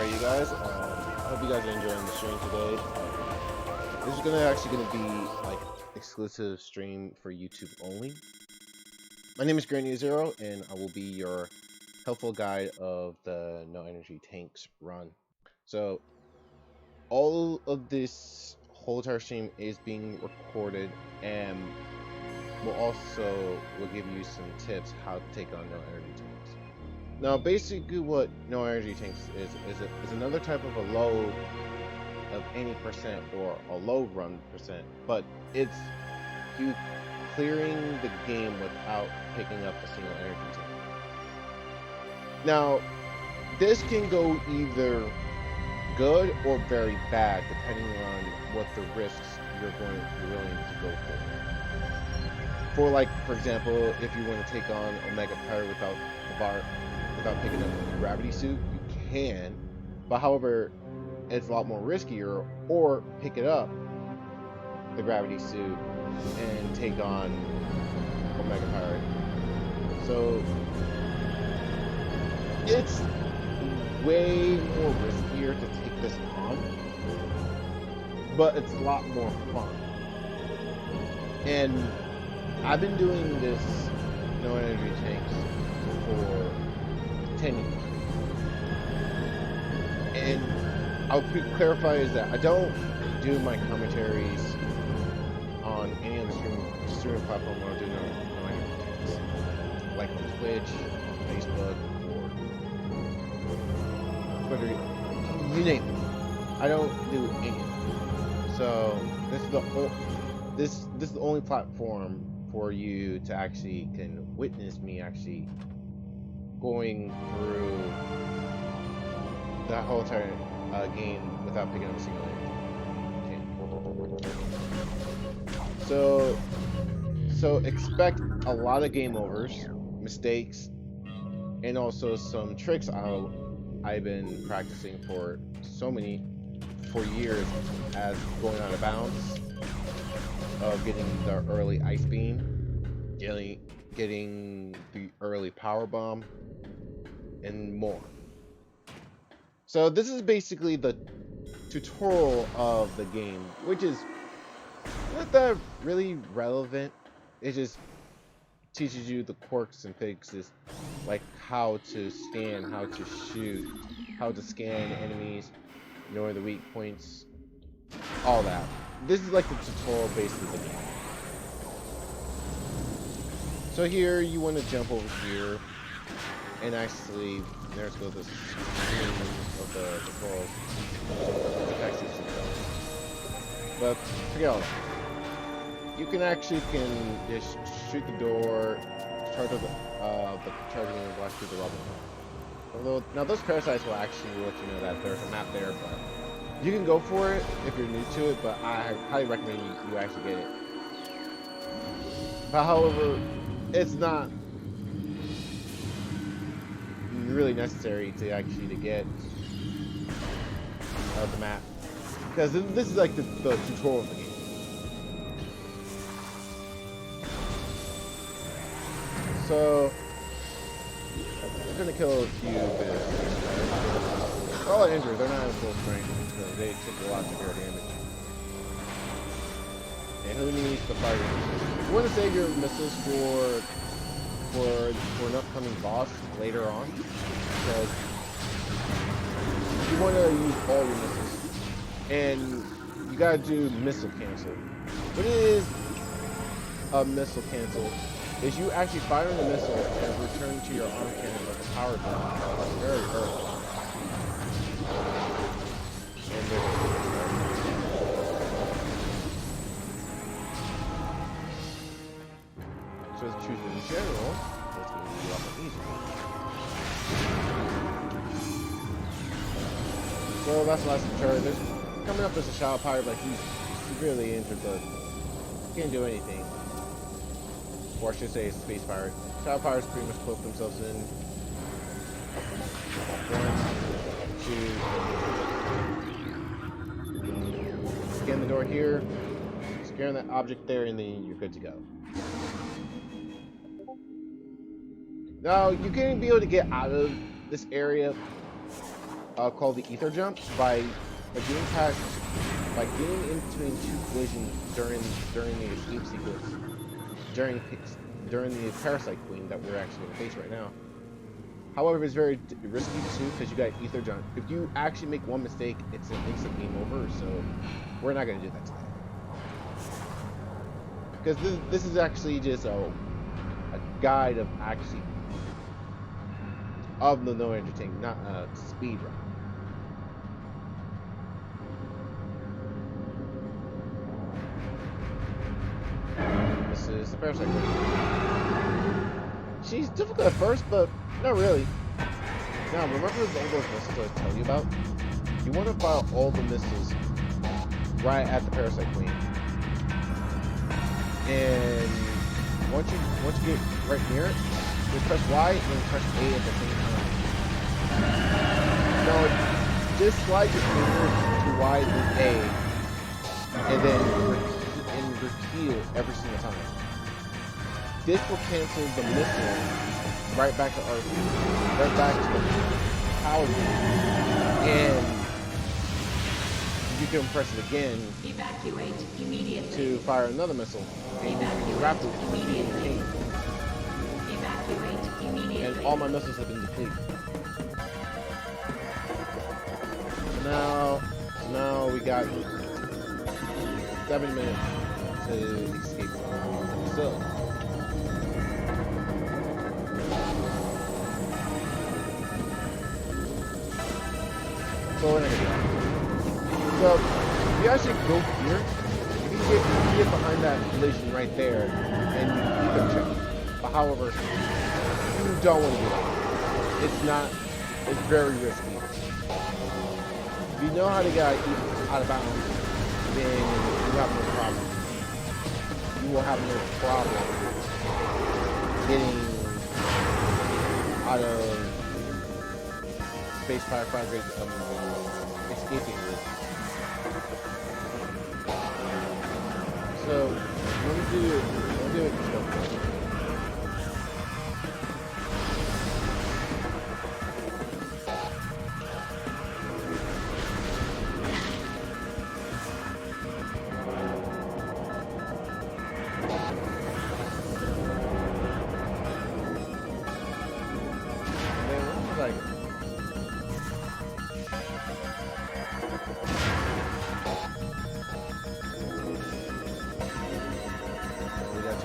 Alright, you guys. I hope you guys are enjoying the stream today. This is actually gonna be like exclusive stream for YouTube only. My name is Granny Zero, and I will be your helpful guide of the No Energy Tanks run. So all of this whole entire stream is being recorded, and will give you some tips how to take on No Energy Tanks. Now, basically, what No Energy Tanks is another type of a low of any percent or a low run percent, but it's you clearing the game without picking up a single energy tank. Now, this can go either good or very bad depending on what the risks you're willing to go for. For example, if you want to take on Omega Pyre without picking up the gravity suit, you can, but however, it's a lot more riskier, or pick it up, the gravity suit, and take on Omega Pyre. So it's way more riskier to take this on, but it's a lot more fun. And I've been doing this No Energy Tanks for 10 years. And I'll clarify is that I don't do my commentaries on any other streaming platform where I do no Energy Tanks. Like on Twitch, on Facebook, or Twitter, you name it. I don't do any of it. So this is the only platform for you to actually can witness me actually going through that whole entire game without picking up a single tank. So expect a lot of game overs, mistakes, and also some tricks I've been practicing for years, as going out of bounds, of getting the early ice beam, getting the early power bomb, and more. So this is basically the tutorial of the game, which is not that really relevant. It just teaches you the quirks and fixes, like how to scan, how to shoot, how to scan enemies, knowing the weak points, all that. This is like the tutorial base of the game. So here you want to jump over here, and actually there's go the screen of the tutorials. But forget all that. You can just shoot the door, charge up the charging and blast through the rubble. Although now those parasites will actually let you know that there's a map there, but you can go for it if you're new to it, but I highly recommend you actually get it. But however, it's not really necessary to get the map, because this is like the tutorial of the game. So we're gonna kill a few bits. They're all injured. They're not at full strength, so they take a lot of severe damage. And who needs the fire missiles? You want to save your missiles for an upcoming boss later on, because you want to use all your missiles, and you gotta do missile cancel. What is a missile cancel? Is you actually fire the missile and return to your arm cannon with a power bomb very early. And so let's choose in general. That's going to be a lot more easier. So that's the last turn. There's coming up as a Shadow Pyre, but he's severely injured, but can't do anything. Or I should say Space Pirate. Shadow Pirates pretty much cloak themselves in. 1, 2. Scan the door here. Scan that object there, and then you're good to go. Now, you're going to be able to get out of this area called the ether jump by getting past by getting in between two collisions during the escape sequence during the Parasite Queen that we're actually going to face right now. However, it's very risky too because you got ether jump. If you actually make one mistake, it's an instant game over. So we're not going to do that today because this is actually just a guide of actually of the no entertainment, not a speed run. This is the Parasite Queen. She's difficult at first, but not really. Now, remember all those missiles I tell you about? You want to fire all the missiles right at the Parasite Queen. And once you get right near it, you press Y and then press A at the same time. Now, just slide your finger to Y and A, and then repeat it every single time. This will cancel the missile right back to the power grid. And you can press it again to fire another missile. And you can rapidly immediately. And all my missiles have been depleted. Now we got 7 minutes to escape the facility. So we're gonna go. So if you actually go here, you can get behind that collision right there, and you can check. But however, you don't want to do that. It's very risky. If you know how to get out of bounds, then you have no problem. You will have no problem getting out of Space Firefighter escaping route. So let me do it this way.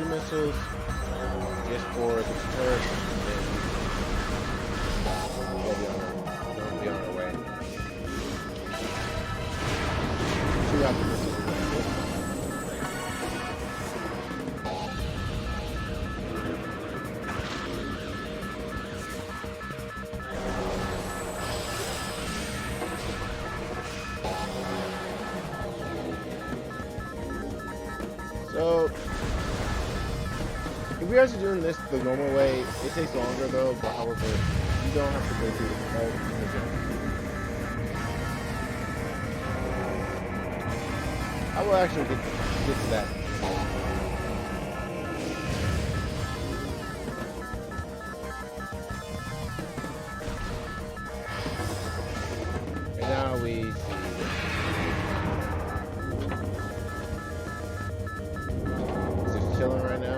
Missiles just for the turret, and then we'll be on our way. 2 out the missiles. So if we're actually doing this the normal way, it takes longer though, but however, you don't have to go through the whole thing. I will actually get to that. And now we see this. Just chilling right now.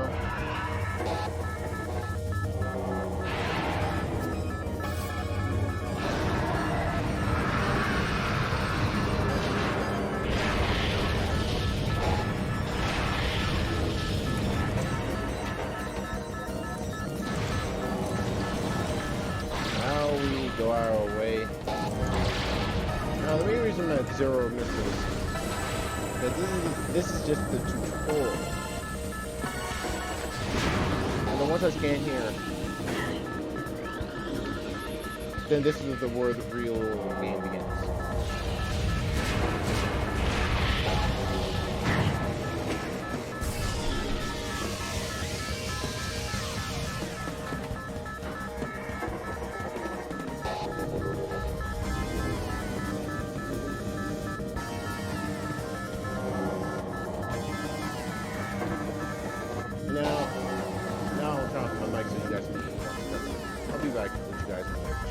Go our way. Now the main reason I'm at 0 missiles is this is just the tutorial. And then once I scan here, then this is where the real game begins. Now I'll turn off my mic so you guys can hear. I'll be back with you guys in a minute.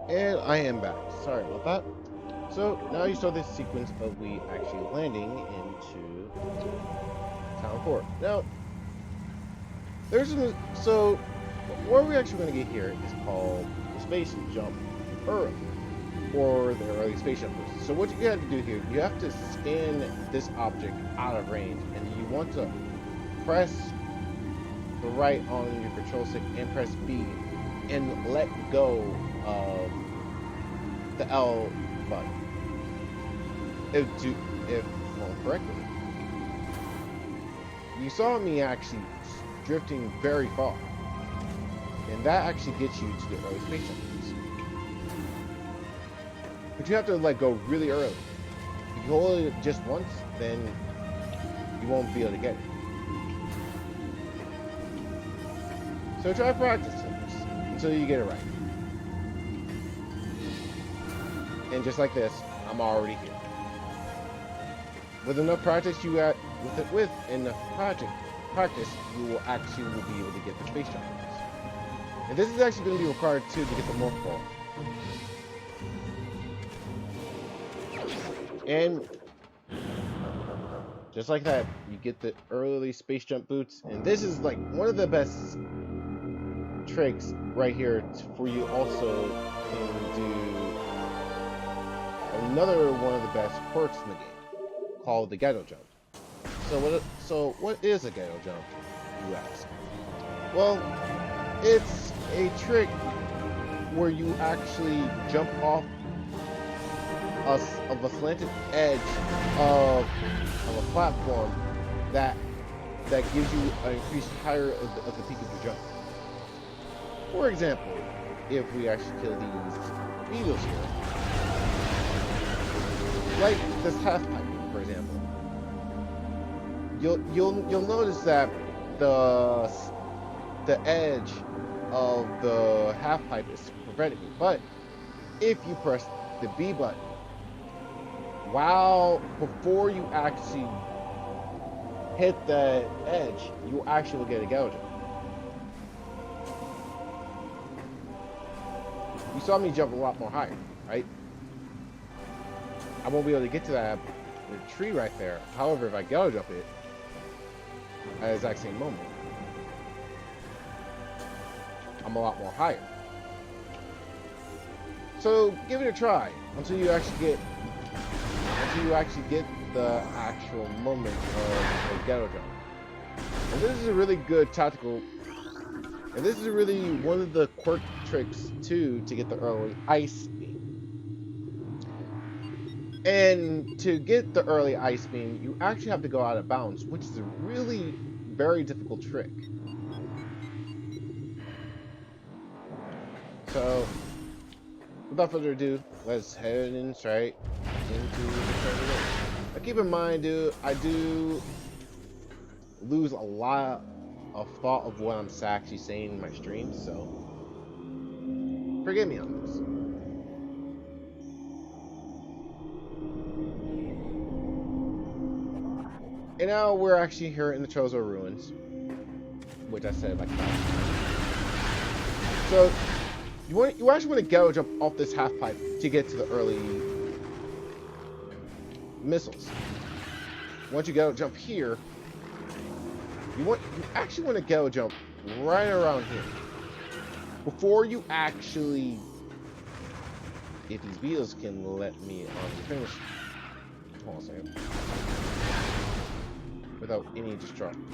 And I am back. Sorry about that. So now you saw this sequence of we actually landing into Town Core. Now, so what we're actually going to get here is called the Space Jump Early, or the early space jump boost. So what you have to do here, you have to scan this object out of range, and you want to press the right on your control stick and press B, and let go of the L button. If well, correctly, you saw me actually drifting very far, and that actually gets you to the early space jump boost. But you have to let go really early. If you hold it just once, then you won't be able to get it. So try practicing this until you get it right. And just like this, I'm already here. With enough practice, with enough practice, you will actually be able to get the space jump boost. And this is actually going to be required too to get the morph ball. And just like that, you get the early space jump boots, and this is like one of the best tricks right here for you. Also can do another one of the best quirks in the game, called the ghetto jump. So what is a ghetto jump, you ask? Well, it's a trick where you actually jump off of a slanted edge of a platform that gives you an increased higher of the peak of your jump. For example, if we actually kill these beetles here, like this half pipe, for example, you'll notice that the edge of the half pipe is preventing me. But if you press the B button, before you actually hit the edge, you actually will get a ghetto jump. You saw me jump a lot more higher, right? I won't be able to get to that tree right there. However, if I ghetto jump it at the exact same moment, I'm a lot more higher. So give it a try until you actually get the actual moment of a ghetto jump. And this is a really good tactical, and this is really one of the quirk tricks too to get the early ice beam. And to get the early ice beam, you actually have to go out of bounds, which is a really very difficult trick. So without further ado, let's head in straight into the tournament. Now keep in mind, dude, I do lose a lot of thought of what I'm actually saying in my streams, so forgive me on this. And now we're actually here in the Chozo Ruins, which I said like that. So you actually want to ghetto jump off this half pipe to get to the early missiles. Once you ghetto jump here, you actually want to ghetto jump right around here before you actually, if these beetles can let me on the finish. Hold on a second. Without any destruction.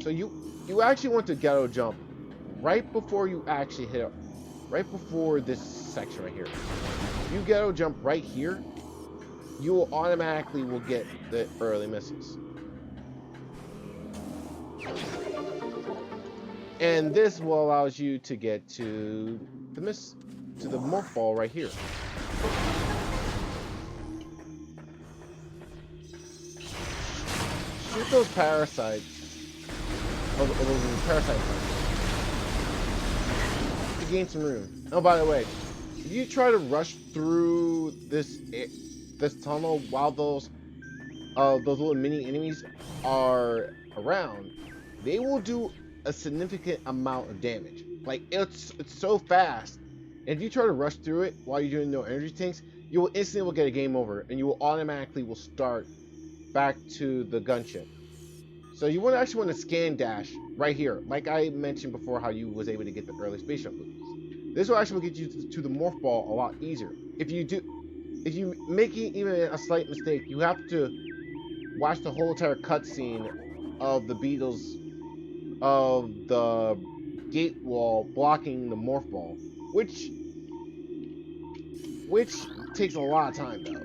So you actually want to ghetto jump right before you actually hit up, right before this section right here. If you ghetto jump right here, you will automatically get the early missiles. And this will allow you to get to the morph ball right here. Shoot those parasites. Those parasite parts. To gain some room. Oh, by the way, if you try to rush through this tunnel while those little mini enemies are around, they will do a significant amount of damage. Like it's so fast. And if you try to rush through it while you're doing no energy tanks, you will instantly get a game over, and you will automatically start back to the gunship. So you want to actually want to scan dash right here, like I mentioned before, how you was able to get the early space shuttle boosts. This will actually get you to the morph ball a lot easier. If you make even a slight mistake, you have to watch the whole entire cutscene of the beetles of the gate wall blocking the morph ball, which takes a lot of time though.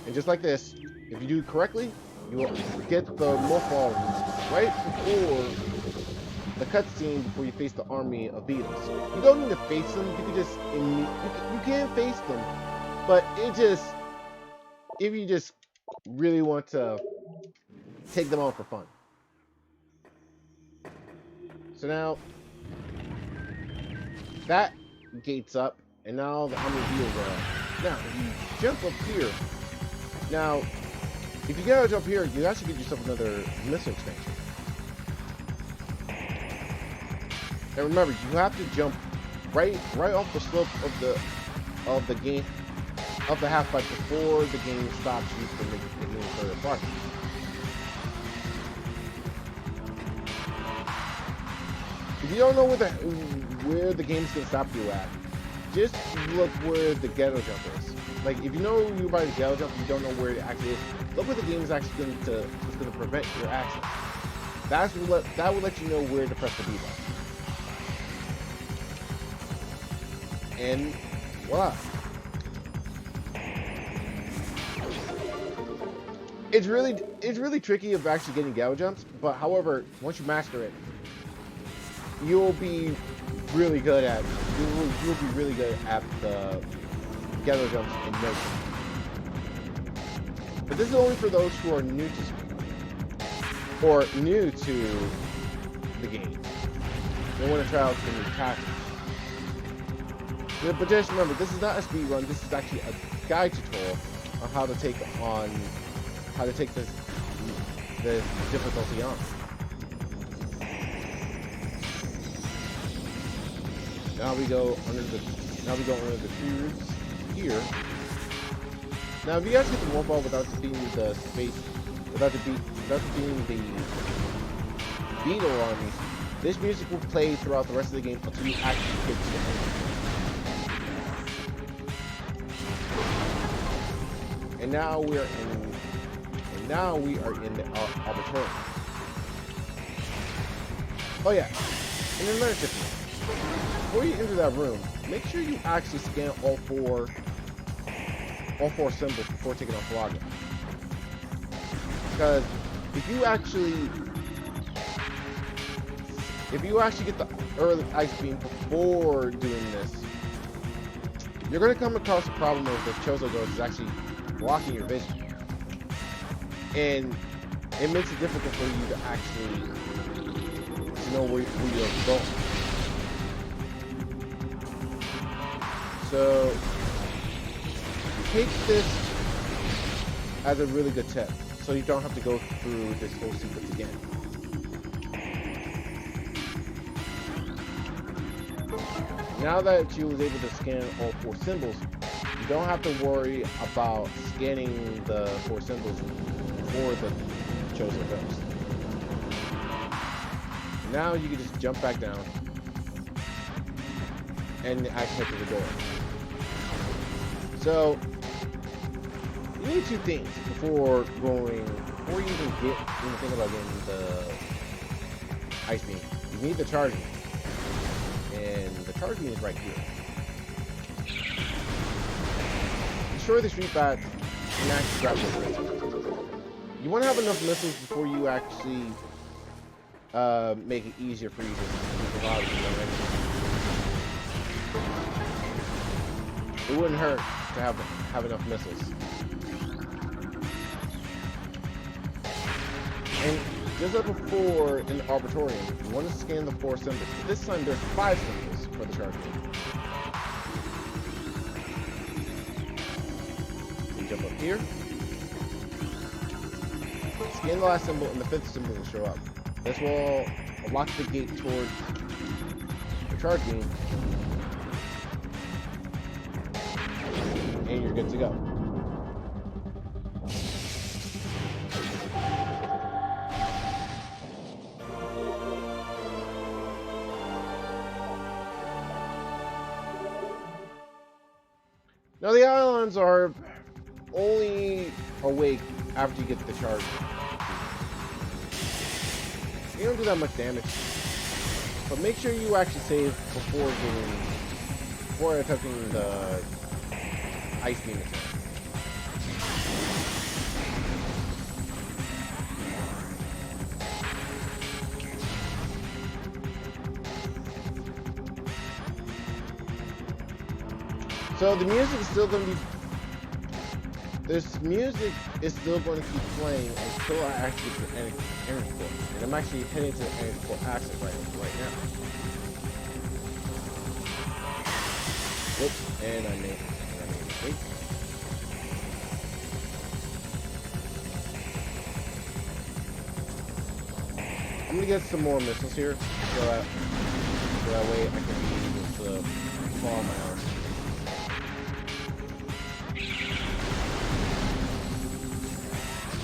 And just like this, if you do it correctly, you will get the morph ball right before the cutscene, before you face the army of beetles. You don't need to face them. You can just you can face them, but if you just really want to take them on for fun. So now that gate's up, and now the army of beetles are up. Now if you jump up here, now if you gotta jump here, you actually get yourself another missile expansion. And remember, you have to jump right off the slope of the game of the half pipe before the game stops you from making the game further apart. If you don't know where the game's gonna stop you at, just look where the ghetto jump is. Like if you know you're by the ghetto jump, you don't know where it actually is. Look where the game is actually going to prevent your access. That will let you know where to press the B button. And voila. It's really tricky of actually getting ghetto jumps, but however, once you master it, you'll be really good at the ghetto jumps in no time. But this is only for those who are new to speed or new to the game. They want to try out some new tactics. But just remember, this is not a speed run. This is actually a guide tutorial on how to take this difficulty on. Now we go under the tubes here. Now, if you guys get the morph ball without defeating the beetle armies, this music will play throughout the rest of the game until you actually get to the end. And now we are in the arbitorium. Oh yeah, and another tip. Before you enter that room, make sure you actually scan all four symbols before taking off login. Because if you actually get the early ice beam before doing this, you're going to come across a problem of the Chozo Ghost is actually blocking your vision. And it makes it difficult for you to actually know where you're going. So take this as a really good tip, so you don't have to go through this whole sequence again. Now that you was able to scan all four symbols, you don't have to worry about scanning the four symbols for the chosen ghost. Now you can just jump back down and actually head to the door. So you need two things before you even think about getting the ice beam. You need the charging, and the charging is right here. Destroy the street bat and actually grab the missiles. You want to have enough missiles before you actually make it easier for you to survive. It wouldn't hurt to have enough missiles. And just like before in the Arbitorium, you want to scan the four symbols. This time there's 5 symbols for the charge beam. You jump up here, scan the last symbol, and the 5th symbol will show up. This will lock the gate towards the charge beam, and you're good to go. Now the ions are only awake after you get the charge. You don't do that much damage, but make sure you actually save before attempting the ice beam attack. So the music is still going to be. This music is still going to keep playing until I actually get to energy core, and I'm actually heading to the energy core asset right now. Whoops, and I made a mistake. I'm gonna get some more missiles here, so that way I can be able to follow my arms.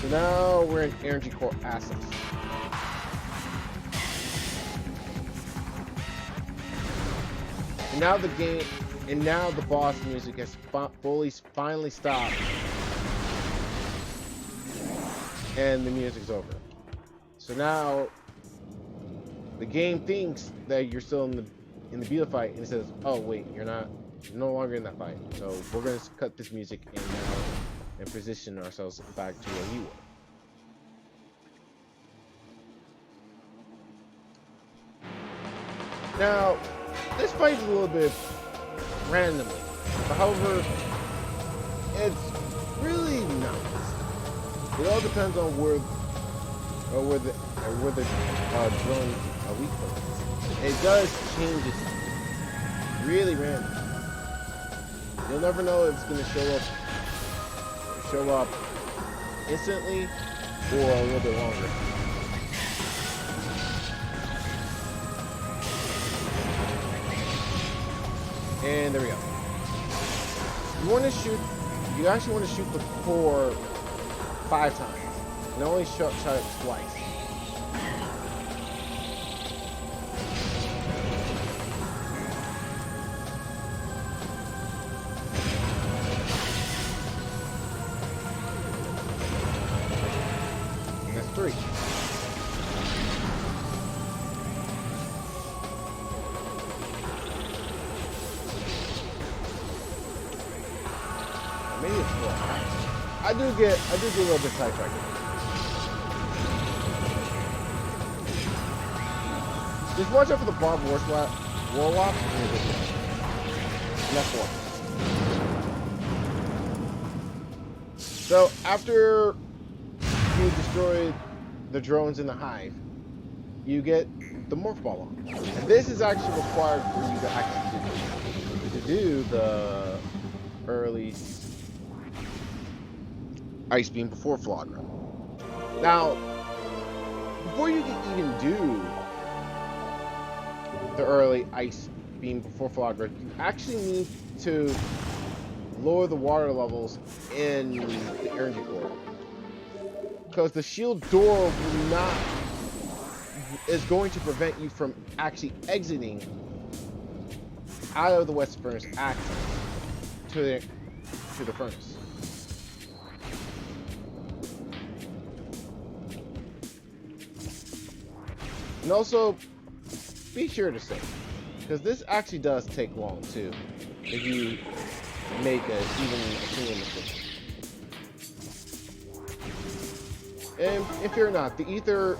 So now we're in energy core assets. And now the game, and now the boss music has finally stopped, and the music's over. So now the game thinks that you're still in the beta fight, and it says, "Oh wait, you're no longer in that fight." So we're gonna cut this music and now and position ourselves back to where you were. Now, this fight is a little bit randomly. However, it's really nice. It all depends on where the drone are weak points. It does change it really random. You'll never know if it's gonna show up instantly or a little bit longer. And there we go. You actually want to shoot the core 5 times. And only shot it twice. And that's 3. Maybe it's 4. I do get a little bit sidetracked. Just watch out for the Bob Warlock. And that's 4. So after you destroy the drones in the hive, you get the morph ball on. And this is actually required for you to actually do the early ice beam before Flagra. Now, before you can even do the early ice beam before Flagra, you actually need to lower the water levels in the energy core, because the shield door is going to prevent you from actually exiting out of the west furnace access to the furnace. And also, be sure to save, because this actually does take long too, if you make even a single mistake. And if you're not, the ether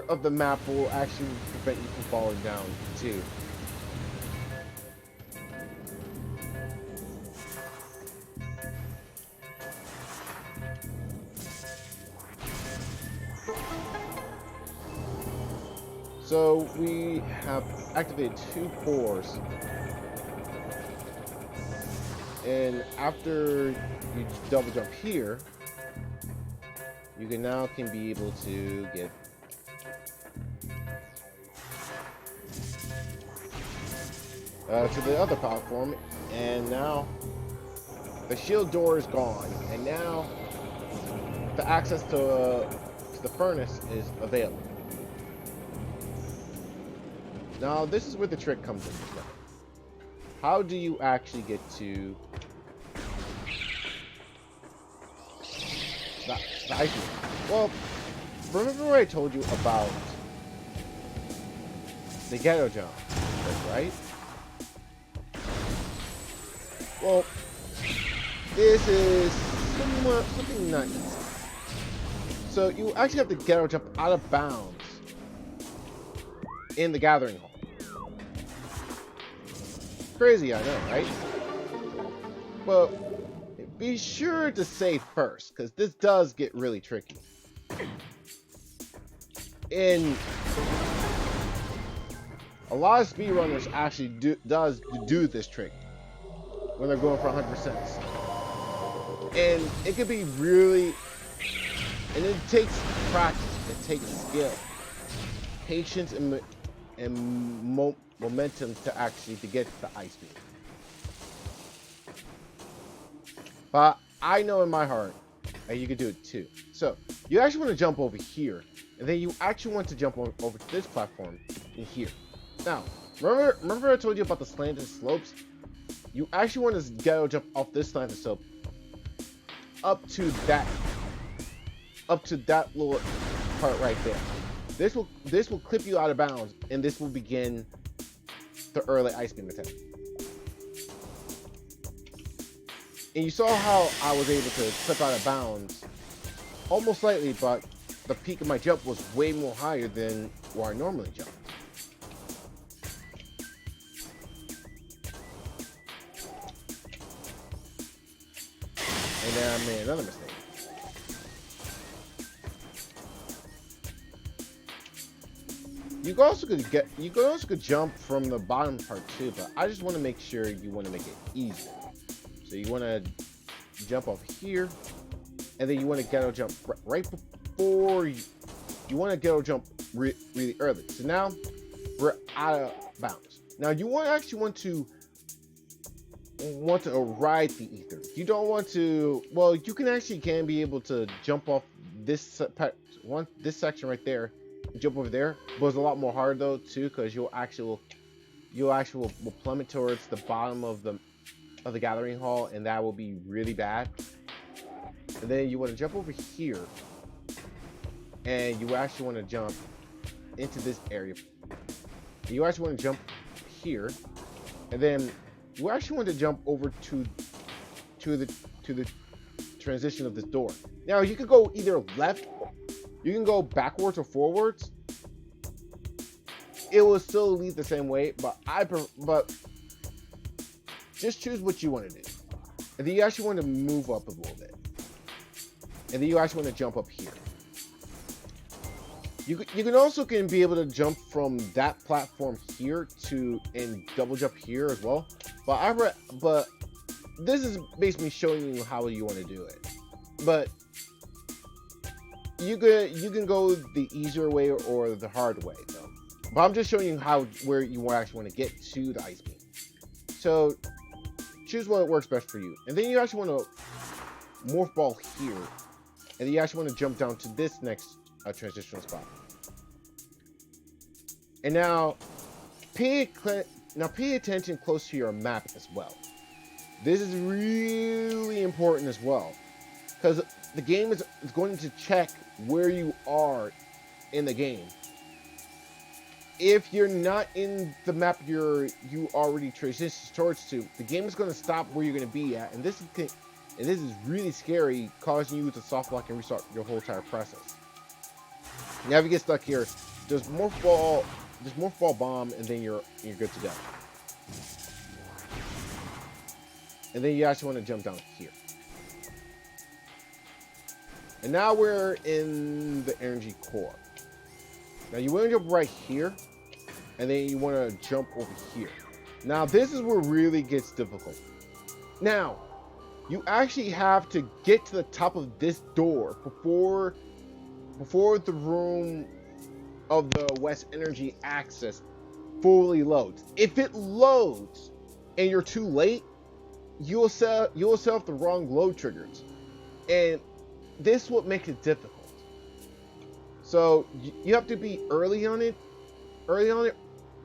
of the map will actually prevent you from falling down too. So we have activated 2 cores, and after you double jump here, you can be able to get to the other platform, and now the shield door is gone, and now the access to the furnace is available. Now this is where the trick comes into play. How do you actually get to the ice cream? Well, remember what I told you about the ghetto jump, right? Well, this is something nice. So you actually have to ghetto jump out of bounds in the gathering hall. Crazy, I know, right? Well, be sure to save first, because this does get really tricky. And a lot of speedrunners actually do this trick when they're going for 100%. And it could be really, and it takes practice, it takes skill, patience, and momentum to actually get the ice beam. But I know in my heart that you could do it too. So you actually want to jump over here, and then you actually want to jump over to this platform in here. Now, remember I told you about the slanted slopes? You actually want to ghetto jump off this slanted slope up to that little part right there. This will clip you out of bounds, and this will begin the early ice beam attack. And you saw how I was able to clip out of bounds almost slightly, but the peak of my jump was way more higher than where I normally jump. And then I made another mistake. You could also jump from the bottom part too, but I just want to make sure you want to make it easier. So you want to jump off here, and then you want to ghetto jump right before you want to ghetto jump really early. So now we're out of bounds. Now you actually want to ride the ether. You don't want to. Well, you can be able to jump off this section right there, jump over there, but it's a lot more hard though too, because you'll actually will plummet towards the bottom of the gathering hall, and that will be really bad. And then you want to jump over here, and you actually want to jump into this area. You actually want to jump here, and then you actually want to jump over to the transition of this door. Now you can go either left, you can go backwards or forwards. It will still lead the same way, but just choose what you want to do. And then you actually want to move up a little bit. And then you actually want to jump up here. You can also be able to jump from that platform here and double jump here as well. But this is basically showing you how you want to do it. But you can go the easier way or the hard way though. But I'm just showing you where you actually want to get to the ice beam. So choose what works best for you. And then you actually want to morph ball here. And then you actually want to jump down to this next transitional spot. And now pay attention close to your map as well. This is really important as well, because the game is going to check where you are in the game. If you're not in the map you already transitioned towards to, the game is going to stop where you're going to be at, and this is really scary, causing you to soft lock and restart your whole entire process. Now if you get stuck here, just morph ball bomb, and then you're good to go. And then you actually want to jump down here. And now we're in the energy core. Now you want to jump right here, and then you want to jump over here. Now this is where it really gets difficult. Now, you actually have to get to the top of this door before the room of the West Energy access fully loads. If it loads and you're too late, you'll set up the wrong load triggers, and this what makes it difficult. So you have to be early on it,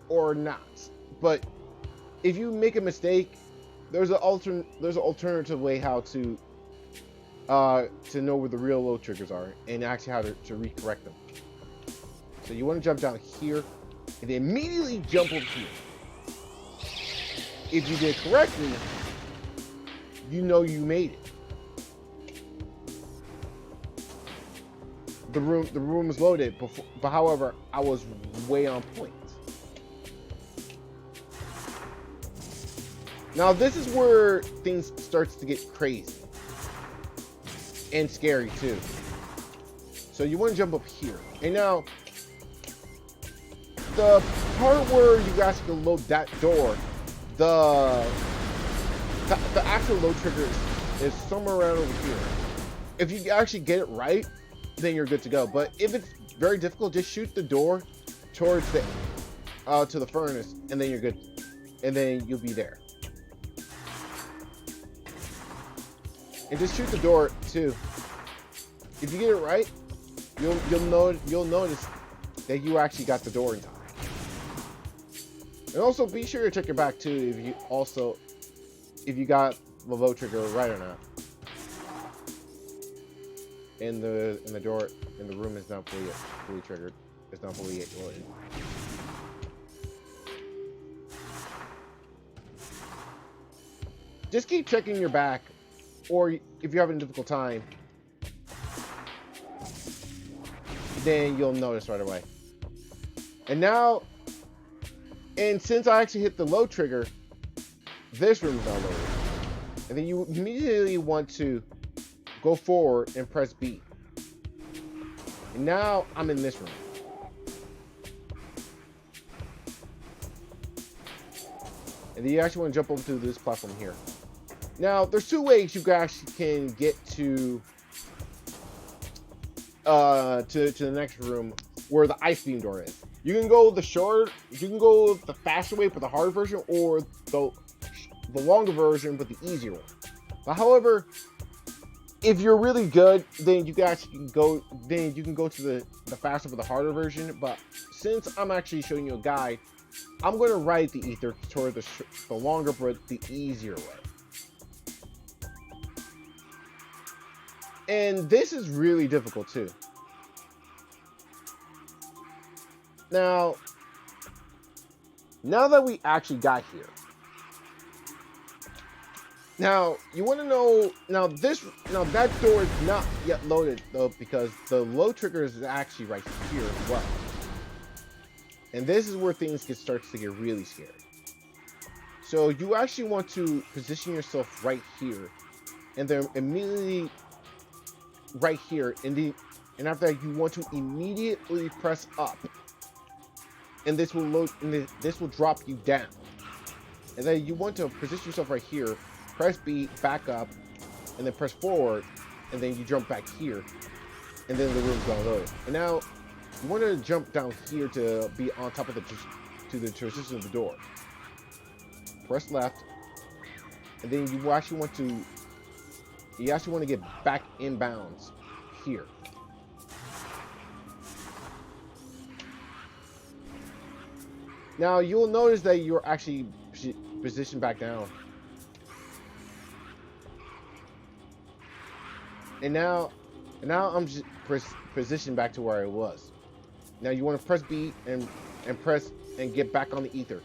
or not. But if you make a mistake, there's an alternative way how to know where the real load triggers are and actually how to recorrect them. So you want to jump down here and then immediately jump over here. If you did correctly, you know you made it. The room is loaded, but however, I was way on point. Now this is where things starts to get crazy and scary too. So you want to jump up here, and now the part where you guys can load that door, the actual load trigger is somewhere around over here. If you actually get it right, then you're good to go. But if it's very difficult, just shoot the door towards the to the furnace, and then you're good, and then you'll be there. And just shoot the door too. If you get it right, you'll notice that you actually got the door in time. And also be sure to check your back too if you got the load trigger right or not. And the door in the room is not fully triggered. It's not fully loaded. Just keep checking your back, or if you're having a difficult time, then you'll notice right away. And since I actually hit the load trigger, this room is now loaded. And then you immediately want to go forward and press B. And now I'm in this room. And then you actually want to jump over to this platform here. Now, there's two ways you guys can get to the next room where the ice beam door is. You can go the faster way for the hard version, or the longer version but the easier one. But however, if you're really good, then you guys can go to the faster but the harder version. But since I'm actually showing you a guide, I'm going to write the ether toward the longer but the easier way. And this is really difficult too. Now that we actually got here, now you want to know, that door is not yet loaded though, because the load trigger is actually right here as well. And this is where things starts to get really scary. So you actually want to position yourself right here, and then immediately right here, and after that you want to immediately press up, and this will load, and this will drop you down. And then you want to position yourself right here, press B, back up, and then press forward, and then you jump back here, and then the room's gonna load. And now you want to jump down here to be on top of the transition of the door. Press left, and then you actually want to get back in bounds here. Now you'll notice that you're actually positioned back down. And now I'm just positioned back to where I was. Now you want to press B and press and get back on the ether.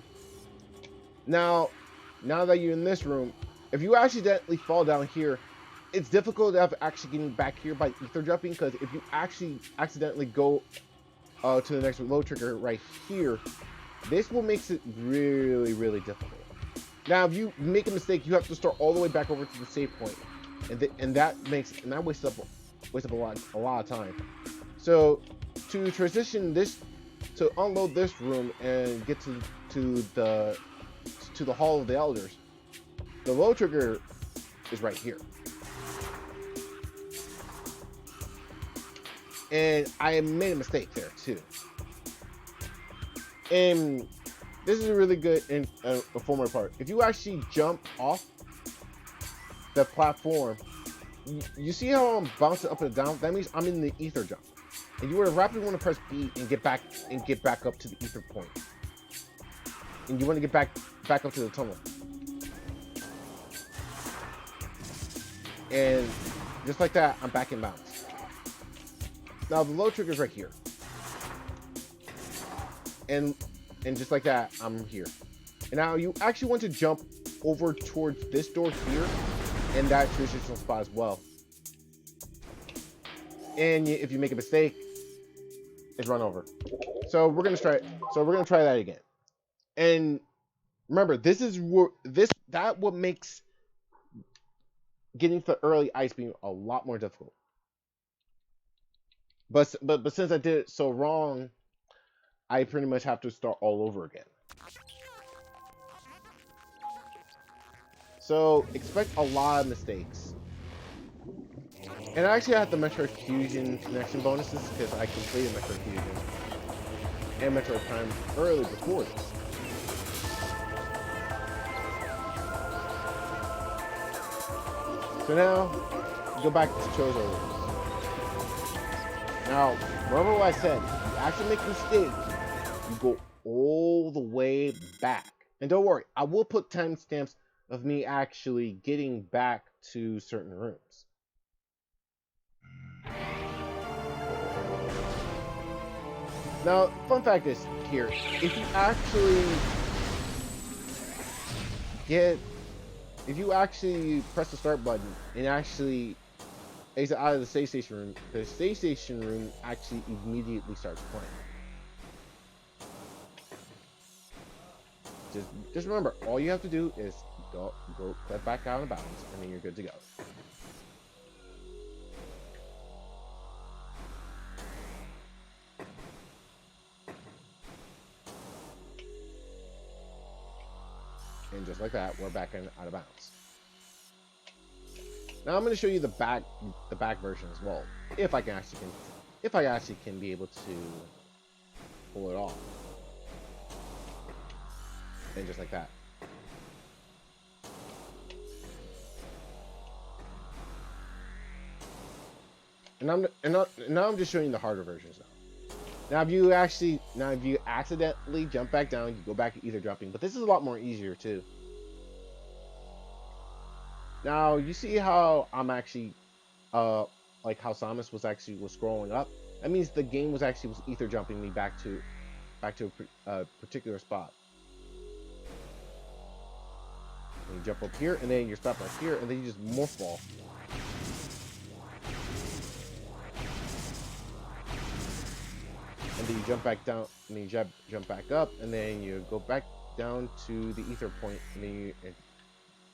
Now that you're in this room, if you accidentally fall down here, it's difficult of actually getting back here by ether jumping, because if you actually accidentally go to the next load trigger right here, this will make it really, really difficult. Now, if you make a mistake, you have to start all the way back over to the save point, and that wastes up a lot of time. So to transition this, to unload this room and get to the Hall of the Elders, the load trigger is right here. And I made a mistake there too. And this is really good in a former part. If you actually jump off the platform, you see how I'm bouncing up and down? That means I'm in the ether jump. And you would rapidly want to press B and get back up to the ether point. And you want to get back up to the tunnel. And just like that, I'm back in bounds. Now the low trigger is right here. And just like that, I'm here. And now you actually want to jump over towards this door here and that transitional spot as well. And if you make a mistake, it's run over. So we're gonna try. So we're gonna try that again. And remember, this is what makes getting to the early ice beam a lot more difficult. But since I did it so wrong, I pretty much have to start all over again. So expect a lot of mistakes. And I actually had the Metroid Fusion connection bonuses because I completed Metroid Fusion and Metroid Prime early before this. So now, go back to Chozo rules. Now, remember what I said, if you actually make a mistake, you go all the way back. And don't worry, I will put timestamps of me actually getting back to certain rooms. Now, fun fact is here, if you actually press the start button and actually exit out of the save station room actually immediately starts playing. Just remember, all you have to do is go clip back out of bounds, and then you're good to go. And just like that, we're back out of bounds. Now I'm going to show you the back version as well, if I actually can be able to pull it off. And just like that. And now I'm just showing you the harder versions now. Now if you accidentally jump back down, you go back to ether jumping, but this is a lot more easier too. Now you see how I'm actually like how Samus was scrolling up. That means the game was ether jumping me back to a particular spot. And you jump up here, and then you stop right here, and then you just morph ball. And then you jump back down, and then you jump back up, and then you go back down to the ether point, and then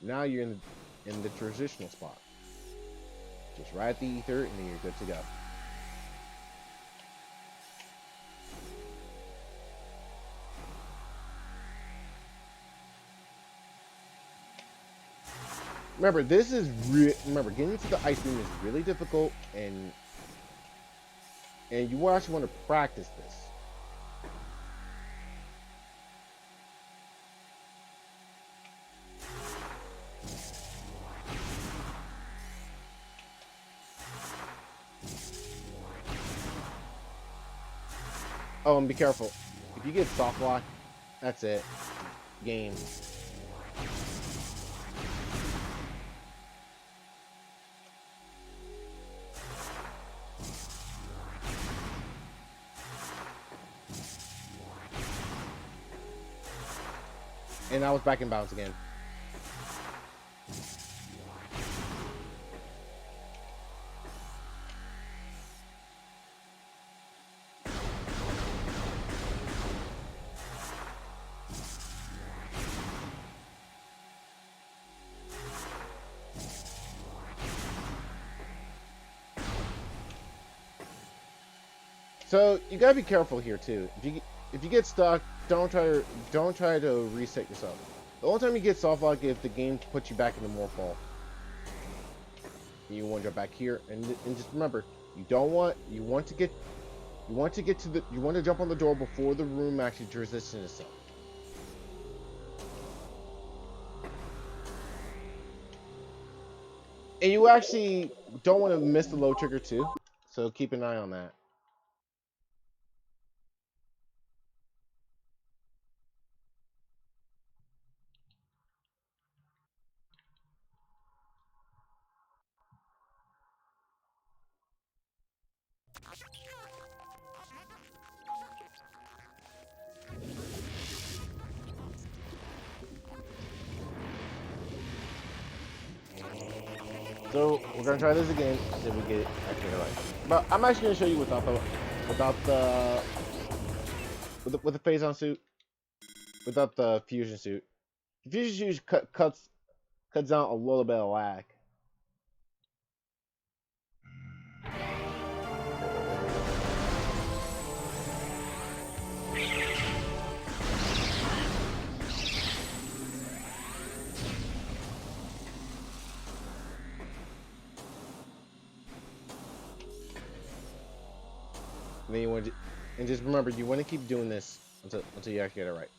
now you're in the transitional spot. Just right at the ether, and then you're good to go. Remember, getting to the ice beam is really difficult, and you actually want to practice this. Oh, and be careful. If you get soft lock, that's it. Game. And I was back in bounds again. So you gotta be careful here too. If you get stuck, don't try to reset yourself. The only time you get soft lock is if the game puts you back into morph ball. You want to jump back here, and just remember, you want to jump on the door before the room actually transitions itself. And you actually don't want to miss the low trigger too, so keep an eye on that. So we're gonna try this again, see if we get it actually right. But I'm actually gonna show you without the with the phase on suit, without the fusion suit. The fusion suit cuts down a little bit of lag. And then you want to, and just remember, you want to keep doing this until you actually get it right.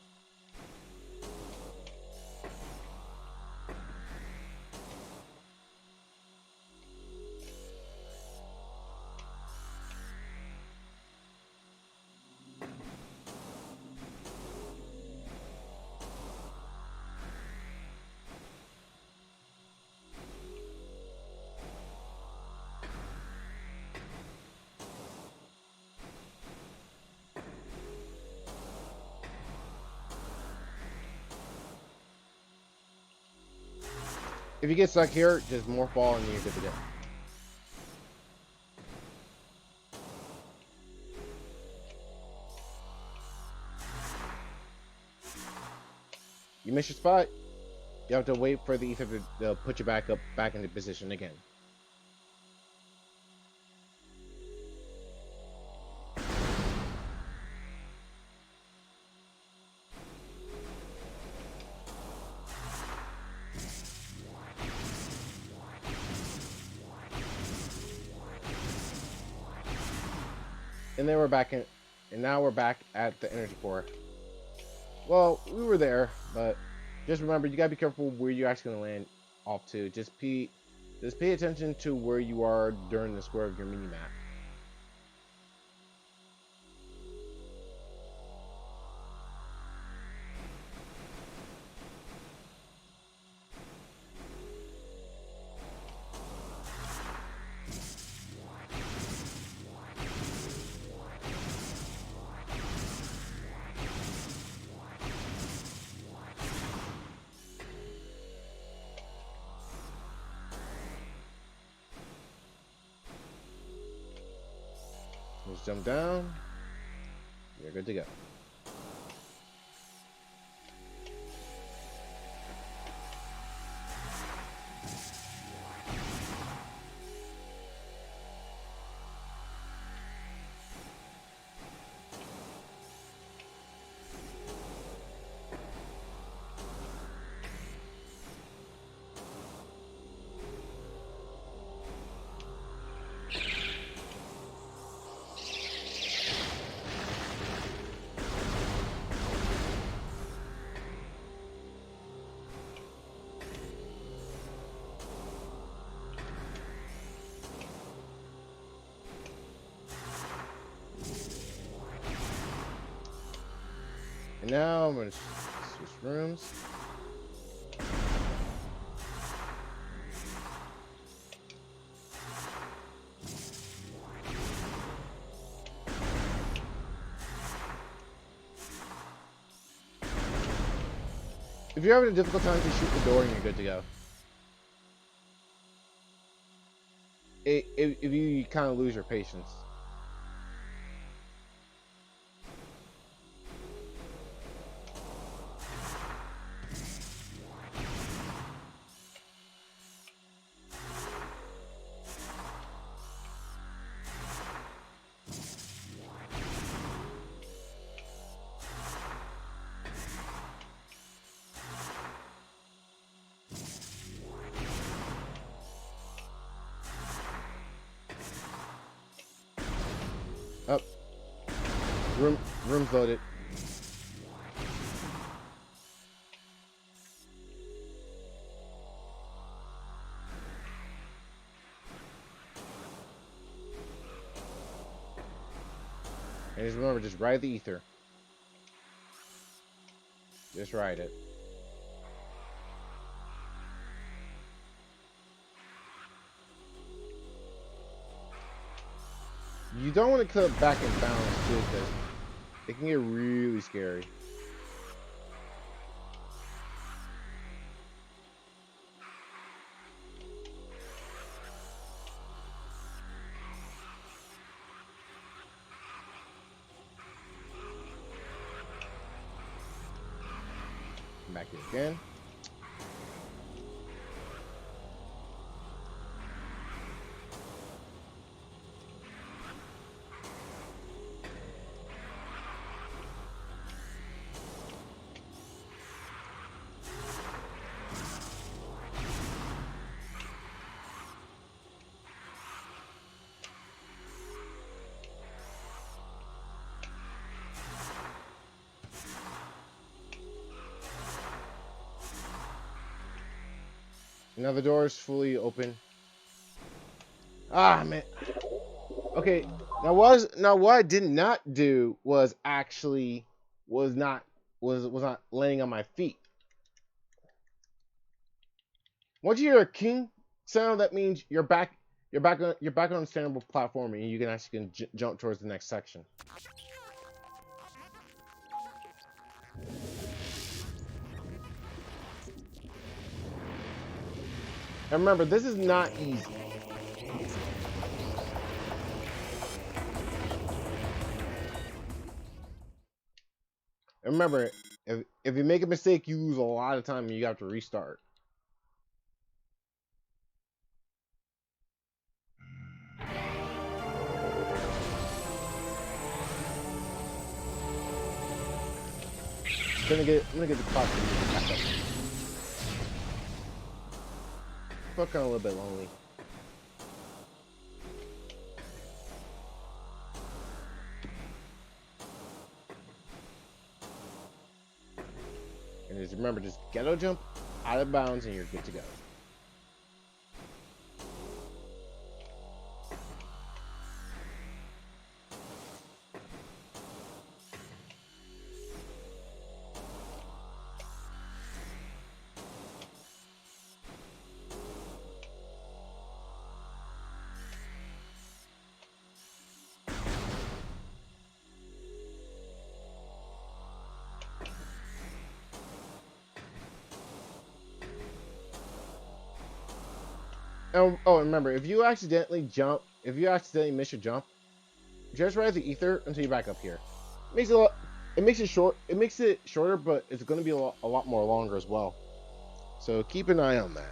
If you get stuck here, just morph ball and you're good to go. You miss your spot, you have to wait for the ether to put you back into position again. And then we're back in, and now we're back at the energy core. Well, we were there, but just remember, you gotta be careful where you're actually gonna land off to. Just pay attention to where you are during the square of your mini map. Just jump down. You're good to go. And now I'm gonna switch rooms. If you're having a difficult time, just shoot the door and you're good to go. If you kind of lose your patience. Up. Room's loaded. And just remember, just ride the ether. Just ride it. You don't want to cut back in bounds too, because it can get really scary. Back here again. Now the door is fully open. Ah, man. Okay, now what I did not do was actually was not laying on my feet. Once you hear a king sound, that means you're back on understandable platform, and you can actually jump towards the next section. And remember, this is not easy. And remember, if you make a mistake, you lose a lot of time and you have to restart. I'm gonna get the clock back up. I felt kind of a little bit lonely. And just remember, just ghetto jump out of bounds and you're good to go. Oh, remember, if you accidentally miss your jump, just ride the ether until you're back up here. It makes it shorter, but it's going to be a lot more longer as well. So keep an eye on that.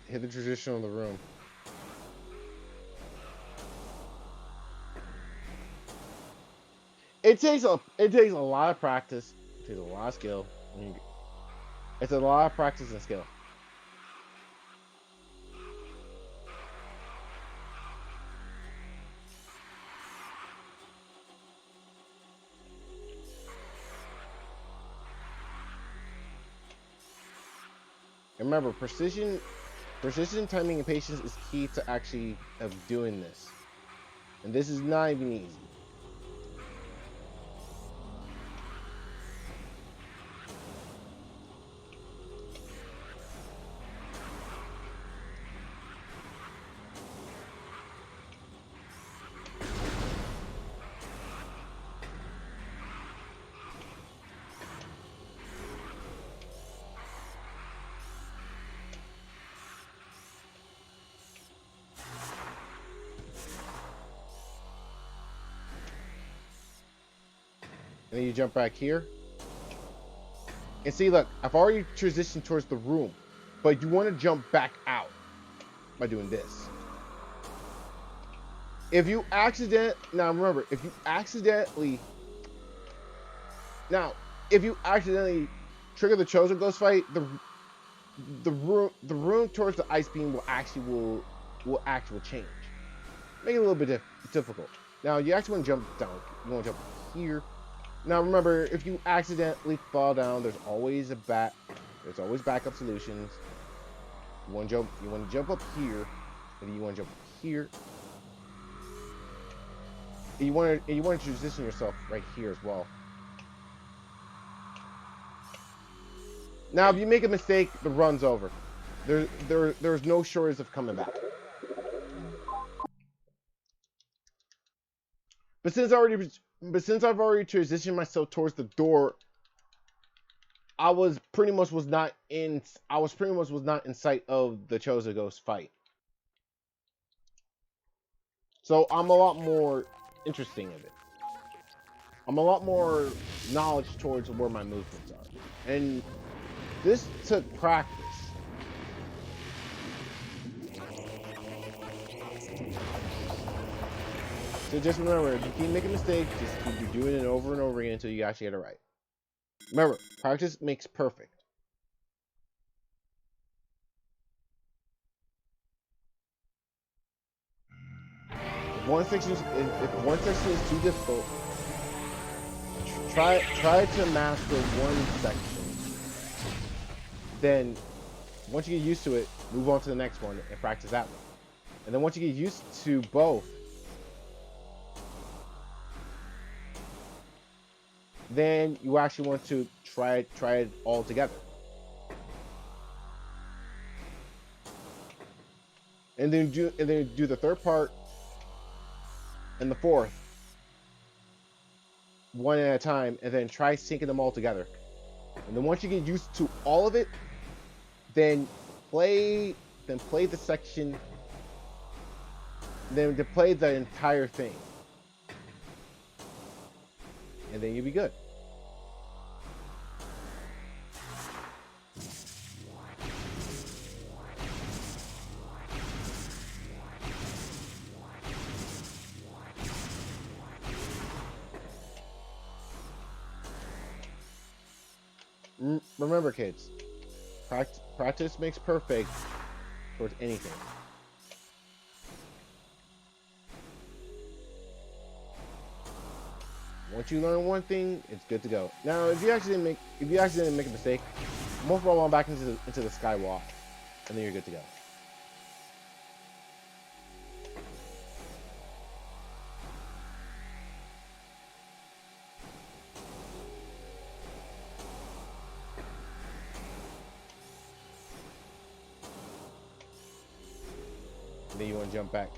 Hit the traditional in the room. It takes a lot of practice. It takes a lot of skill. It's a lot of practice and skill. Remember, precision, timing, and patience is key to actually of doing this. And this is not even easy. And then you jump back here. And see, look, I've already transitioned towards the room, but you want to jump back out by doing this. If you now remember, if you accidentally trigger the Chosen Ghost fight, the room towards the ice beam will actually change, make it a little bit difficult. Now you actually want to jump down. You want to jump here. Now remember, if you accidentally fall down, there's always backup solutions. You want to jump up here, and then you want to jump here. And you want to transition yourself right here as well. Now, if you make a mistake, the run's over. There's no shortage of coming back. But since I've already transitioned myself towards the door, I was pretty much was not in sight of the Chosen Ghost fight. So I'm a lot more interesting in it. I'm a lot more knowledge towards where my movements are. And this took practice. So just remember, if you keep making mistakes, just keep doing it over and over again until you actually get it right. Remember, practice makes perfect. If one section is too difficult, try to master one section. Then, once you get used to it, move on to the next one and practice that one. And then once you get used to both, then you actually want to try it all together. And then do the third part and the fourth one at a time, and then try syncing them all together. And then once you get used to all of it, then play the section, then to play the entire thing, and then you'll be good. Remember, kids, practice makes perfect towards anything. Once you learn one thing, it's good to go. Now, if you accidentally make a mistake, move on back into the skywalk, and then you're good to go. And then you want to jump back.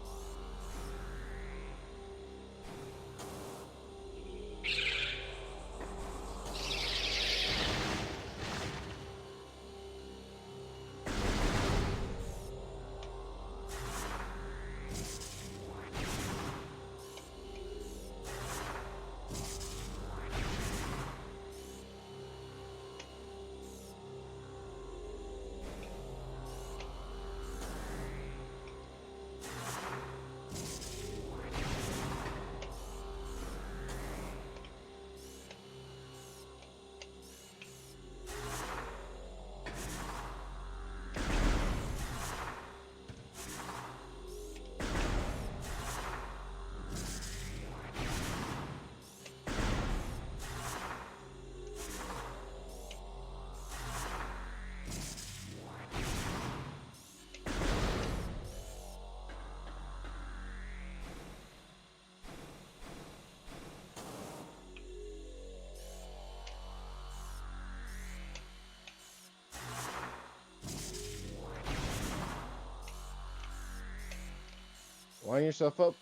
Line yourself up,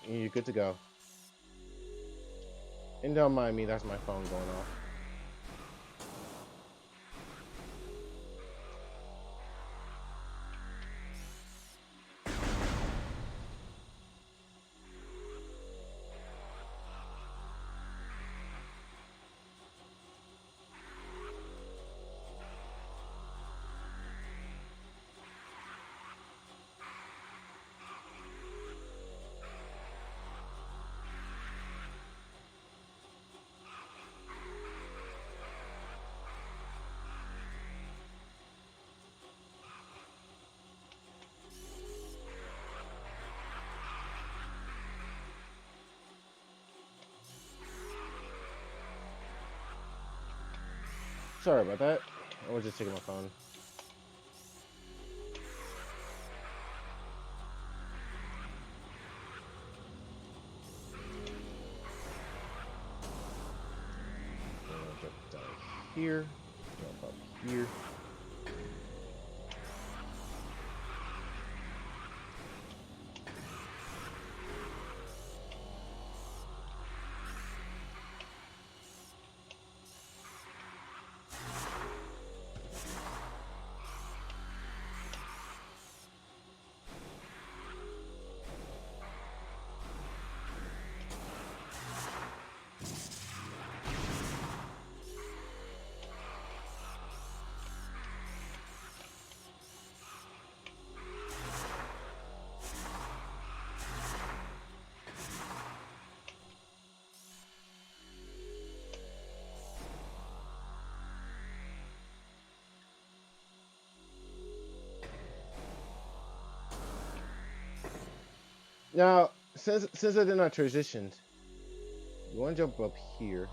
and you're good to go. And don't mind me, that's my phone going off. Sorry about that. I was just taking my phone. Jump down here. Jump up here. Now, since I did not transitioned, you want to jump up here.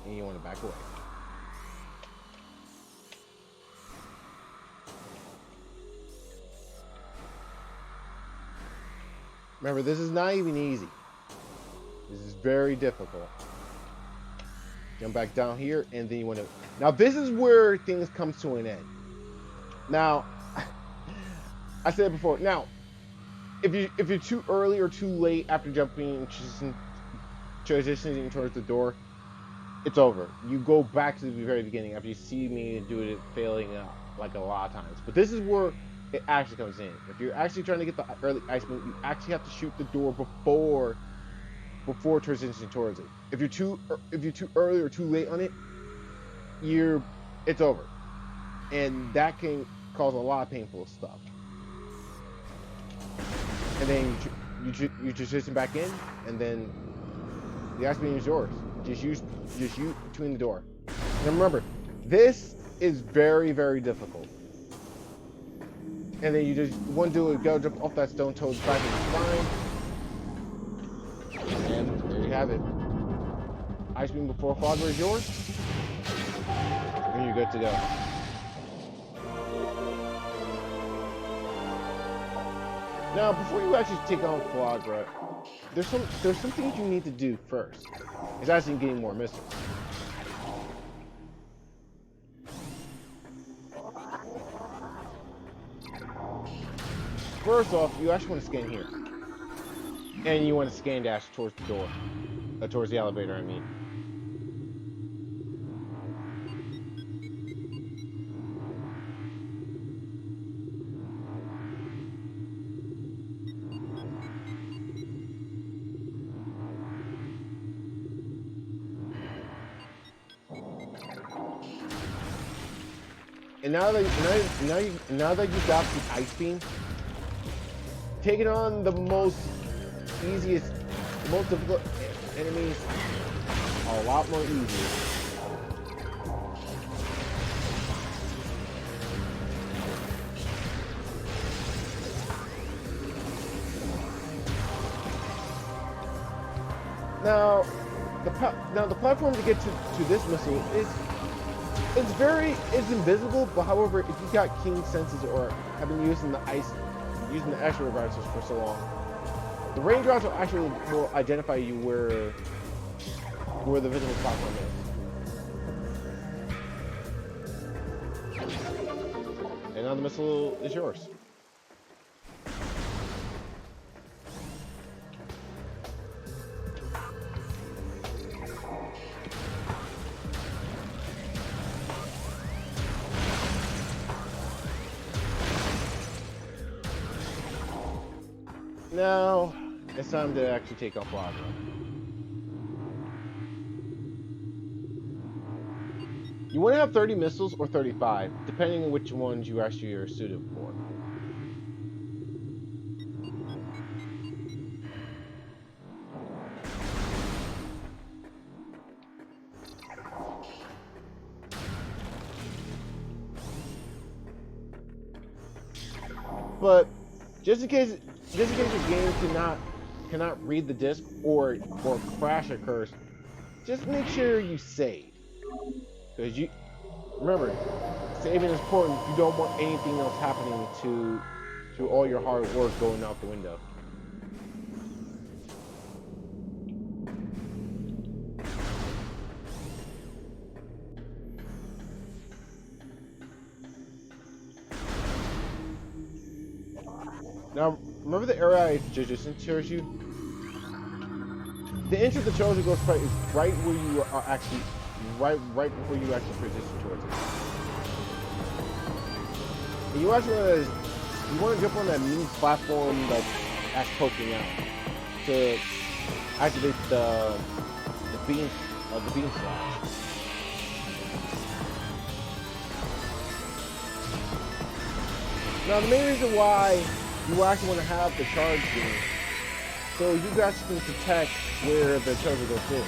And you want to back away. Remember, this is not even easy. This is very difficult. Jump back down here, and then you want to... Now, this is where things come to an end. Now, I said it before. Now, if you're too early or too late after jumping and transitioning towards the door, it's over. You go back to the very beginning after you see me do it failing like a lot of times. But this is where it actually comes in. If you're actually trying to get the early ice beam, you actually have to shoot the door before transitioning towards it. If you're too early or too late on it, it's over. And that can cause a lot of painful stuff. And then you transition back in, and then the ice beam is yours. Just shoot between the door. And remember, this is very, very difficult. And then you just want to do it, go jump off that stone toad back in the spine. And there you have it. Ice beam before Fogger is yours. And you're good to go. Now, before you actually take on Flagra, there's some things you need to do first. It's actually getting more missiles. First off, you actually want to scan here, and you want to scan dash towards the door, towards the elevator. I mean. And now that you got the ice beam, taking on the most difficult enemies a lot more easier. Now the platform to get to this missile is it's invisible, but however, if you got keen senses or have been using the extra reversals for so long, the raindrops will identify you where the visible platform is. And now the missile is yours. Now, it's time to actually take off Lava. You want to have 30 missiles or 35, depending on which ones you actually are suited for. But just in case your game cannot read the disc or crash occurs, just make sure you save. Because you remember, saving is important. You don't want anything else happening to all your hard work going out the window. Now, remember the area I just showed you? The entry of the Chosen Ghost fight is right where you are actually, right before you actually transition towards it. And you actually want to jump on that mini platform that's poking out to activate the beam slash. Now, the main reason why you actually want to have the charge game, so you guys can protect where the Chosen Ghost is.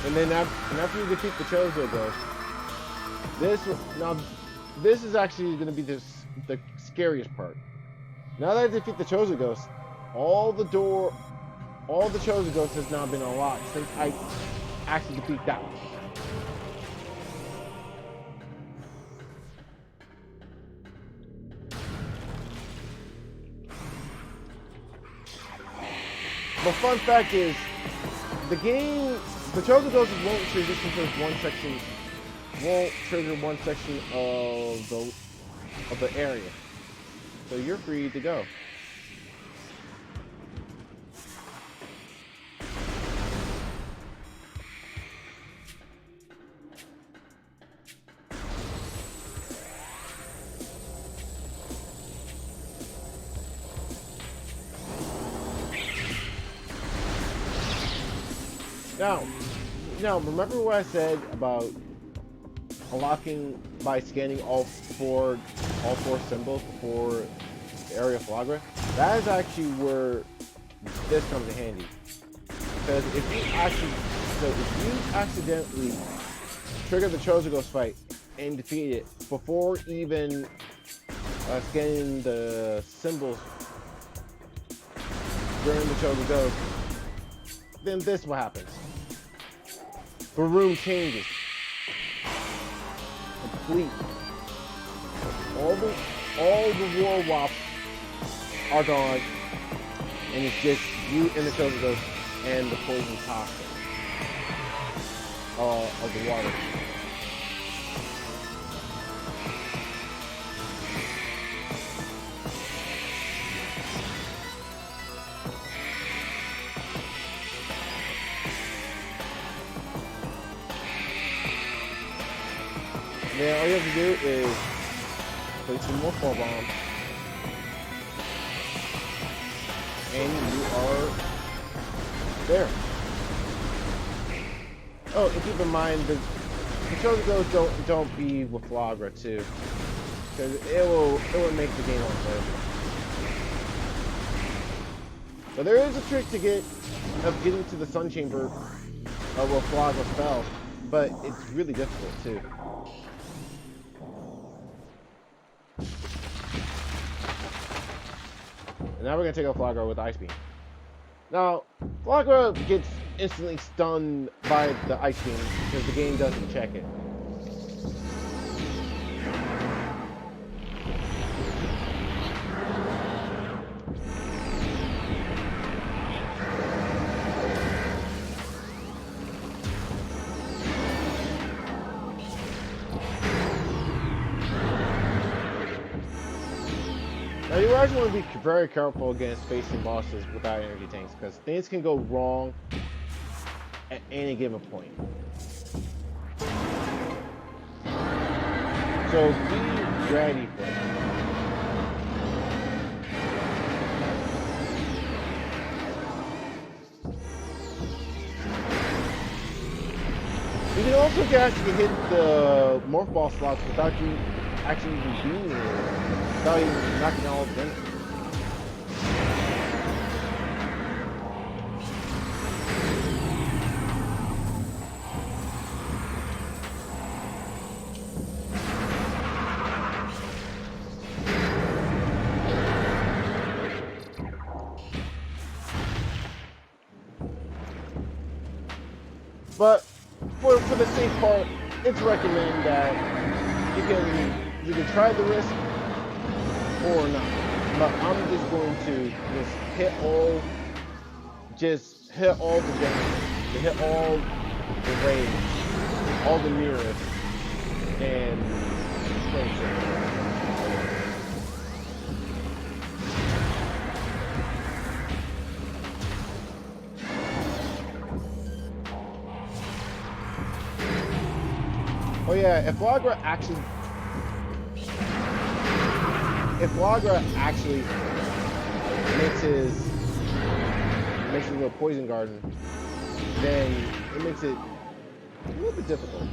And then after you defeat the Chozo Ghost, this is actually going to be the scariest part. Now that I defeat the Chozo Ghost, all the Chozo Ghosts has now been unlocked since I actually defeat that one. The fun fact is, the Chosen Ghosts won't transition to one section, won't trigger one section of the area. So you're free to go. Now, remember what I said about unlocking by scanning all four symbols before the area of Flagra? That is actually where this comes in handy. Because if you accidentally trigger the Chosen Ghost fight and defeat it before even scanning the symbols during the Chosen Ghost, then this is what happens. The room changes. Complete. All the war wasps are gone, and it's just you and the Chosen Ghost and the poison toxin of the water. Then all you have to do is place some more fall bombs, and you are there. Oh, and keep in mind the Chosen Ghosts don't be with Flagra too, because it will make the game unplayable. But there is a trick of getting to the Sun Chamber where Flagra fell, but it's really difficult too. And now we're going to take out Flagra with Ice Beam. Now, Flagra gets instantly stunned by the ice beam because the game doesn't check it. Now you actually want to be very careful against facing bosses without energy tanks because things can go wrong at any given point. So be ready for it. You can also actually hit the morph ball slots without you actually even being there, without even knocking all of them. But for the safe part, it's recommended that you can try the risk or not. But I'm just going to just hit all the damage, hit all the rage, all the mirrors, and play safe. Oh yeah, if Flagra actually makes it a poison garden, then it makes it a little bit difficult.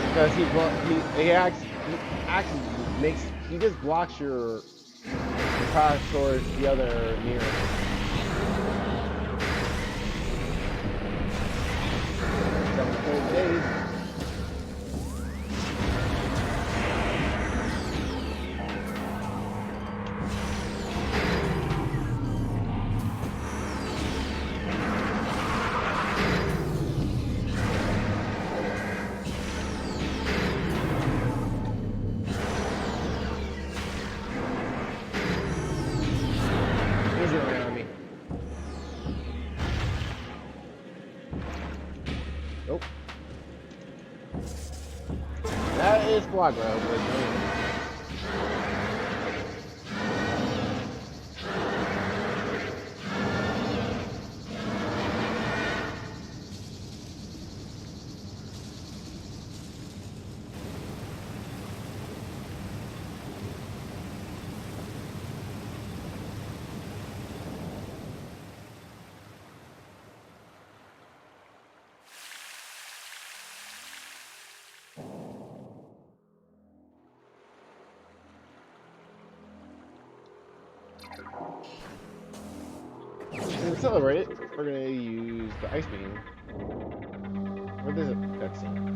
Because he just blocks your path towards the other mirror. Days. Easy around me. Nope. That is Flagra with me. To accelerate it, we're gonna use the ice beam. Where does it cutscene?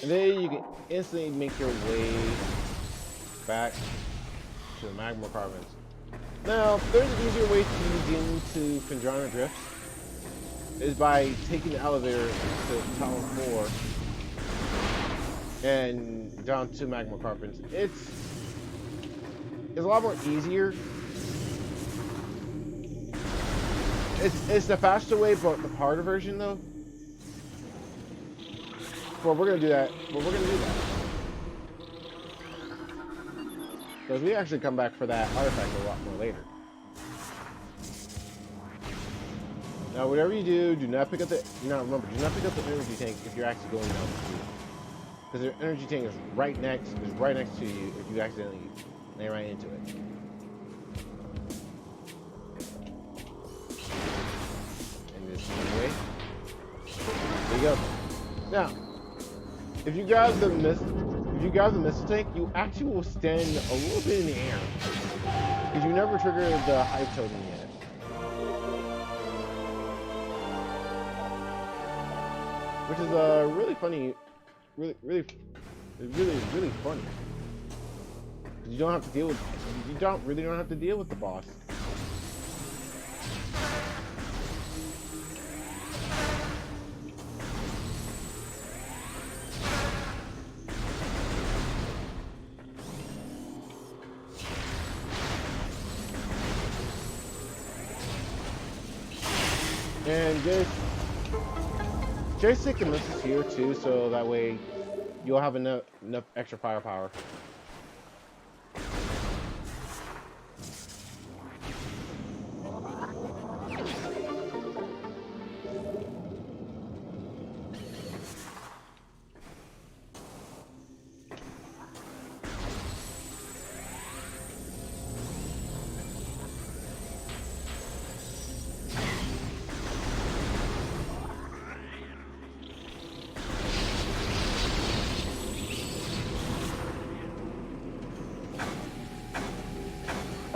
And then you can instantly make your way back to the magma caverns. Now, there's an easier way to get into Phendrana Drifts is by taking the elevator to Tower 4 and down to magma caverns. It's a lot more easier. It's the faster way, but the harder version though. Well, we're gonna do that. Because we actually come back for that artifact a lot more later. Now, whatever you do, do not pick up the. Now, remember, do not pick up the energy tank if you're actually going down the street, because the energy tank is right next to you if you accidentally land right into it. And this way. There you go. Now, if you grab the missile tank, you actually will stand a little bit in the air because you never triggered the hype totem yet. Which is really funny, really funny. You don't have to deal with really don't have to deal with the boss. And just stick the missiles here too, so that way you'll have enough extra firepower.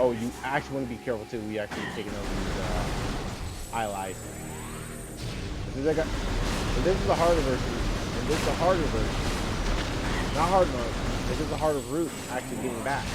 Oh, you actually want to be careful too. We actually taking on these highlights. This is the harder version, and this is the harder version. Not hard mode. This is the harder route actually getting back.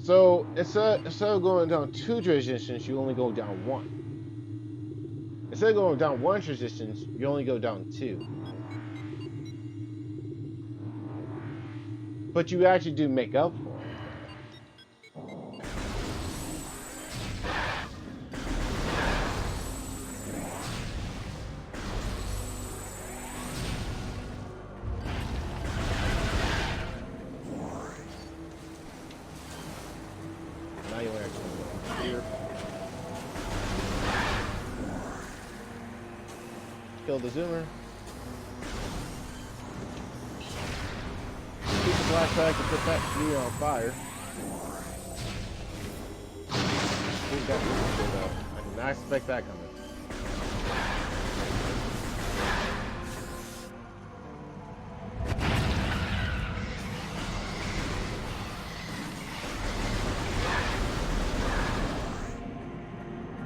So instead of going down 2 transitions, you only go down 1. Instead of going down 1 transitions, you only go down 2. But you actually do make up for it. Kill the zoomer. Keep the flashback and put that gear on fire. Ooh, that was good though. I did not expect that coming.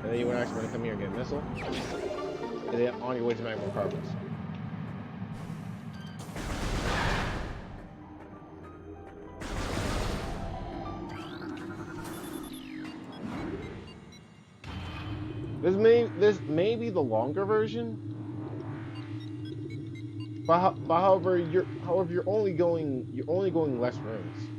And then you would actually want to come here and get a missile. And then on your way to maximum carbons. This may be the longer version, but however you're only going less rooms.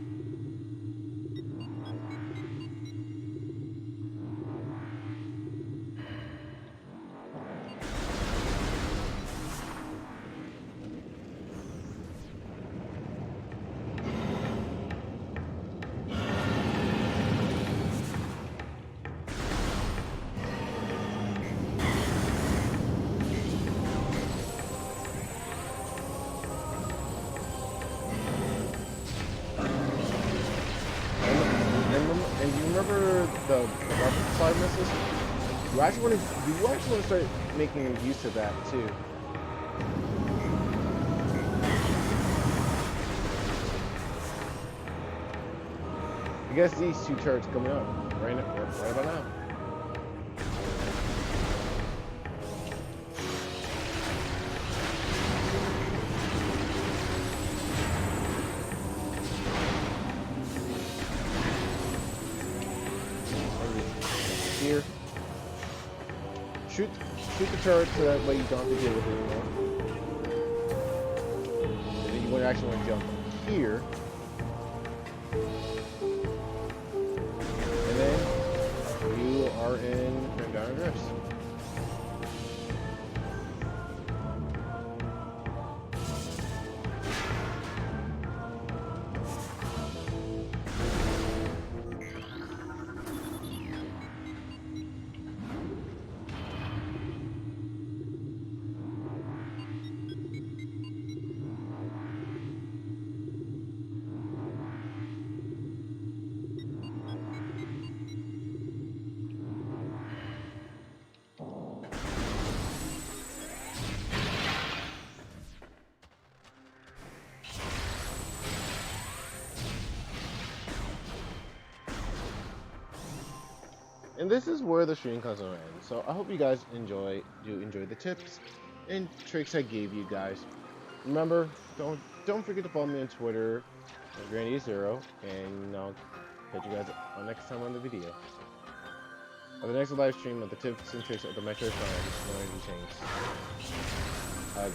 Remember the rocket supply missiles? You actually want to start making use of that too. I guess these 2 turrets coming up right about now. Here. shoot the turret so that way you don't have to deal with it anymore. And then you would actually want to jump here. And then you are in Granddaughter Drifts. And this is where the stream comes to an end. So I hope you guys enjoy the tips and tricks I gave you guys. Remember, don't forget to follow me on Twitter, Grandy0, and I'll catch you guys on next time on the video. On the next live stream of the tips and tricks of the Metroid energy tanks. Guys,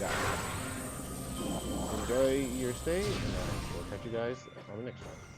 enjoy your stay, and we'll catch you guys on the next one.